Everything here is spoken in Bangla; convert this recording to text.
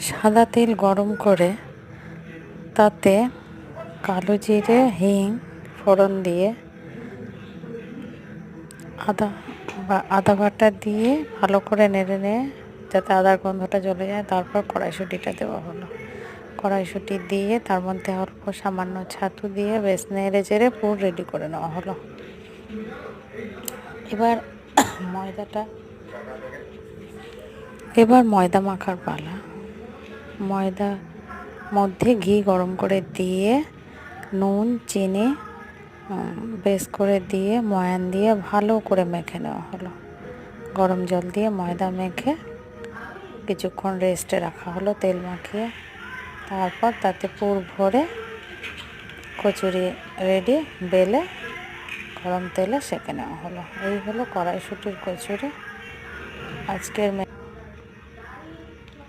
সাদা তেল গরম করে তাতে কালো জিরে হিং ফোড়ন দিয়ে আদা বাটা দিয়ে ভালো করে নেড়ে নিয়ে যাতে আদার গন্ধটা চলে যায়, তারপর কড়াইশুঁটিটা দেওয়া হলো। কড়াইশুঁটি দিয়ে তার মধ্যে অল্প সামান্য ছাতু দিয়ে বেশ নেড়ে চেড়ে পুরো রেডি করে নেওয়া হলো। এবার ময়দা মাখার পালা। ময়দা মধ্যে ঘি গরম করে দিয়ে নুন চিনি বেশ করে দিয়ে ময়ান দিয়ে ভালো করে মেখে নেওয়া হলো। গরম জল দিয়ে ময়দা মেখে কিছুক্ষণ রেস্টে রাখা হলো তেল মাখিয়ে। তারপর তাতে পুর ভরে কচুরি রেডি, বেলে গরম তেলে সেঁকে নেওয়া হলো। এই হলো কড়াইশুঁটির কচুরি। আজকের